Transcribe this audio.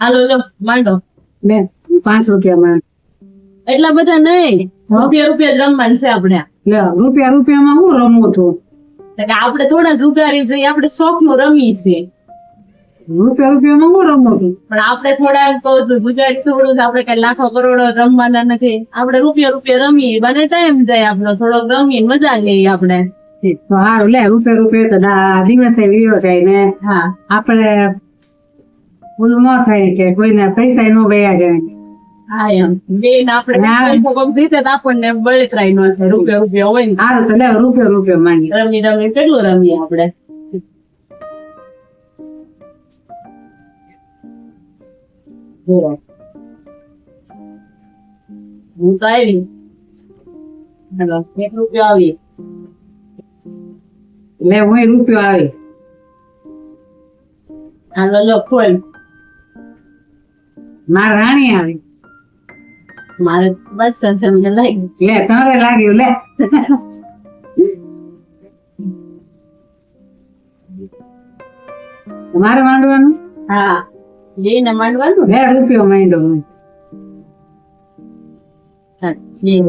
હાલો લો માંડો. બે 5 રૂપિયામાં એટલા બધા નહીં, રૂપિયા જ રમવાનું છે આપણે. લે રૂપિયામાં હું રમું છું. તો કે આપણે થોડા જુગારી છે, આપણે શોખ નું રમીએ છીએ. રૂપિયામાં હું રમું છું. પણ આપણે થોડા કહું છું ગુજરાતી થોડું આપણે કઈ લાખો કરોડો રમવાના નથી. આપણે રૂપિયા રમીએ, બને ટાઈમ જાય આપણો, થોડોક રમીએ મજા લઈએ આપણે. તો હારું લે રૂપિયા તો દિવસે વિયો જાય ને. હા આપણે ઓલું ન થાય કે કોઈને પૈસા નો વયા જાય. હા એમ બેન આપણે પૈસા કોક જીતે તો આપણને બળતરાઈ ન થાય. રૂપિયા હોય ને હારું તો લે રૂપિયા માંગી. રમી કેટલું રમીએ આપણે. હું તો આવી હેલો 1 રૂપિયો આવી. લે હું રૂપિયો આવી. હાલો લો ખોલ. મારે રાણી આવી. મારે બસ છે મને લાગી. લે તારે લાગ્યું લે. મારે માંડવાનું. હા જઈને માંડવાનું. લે રૂપિયો માંડ્યો. હા જી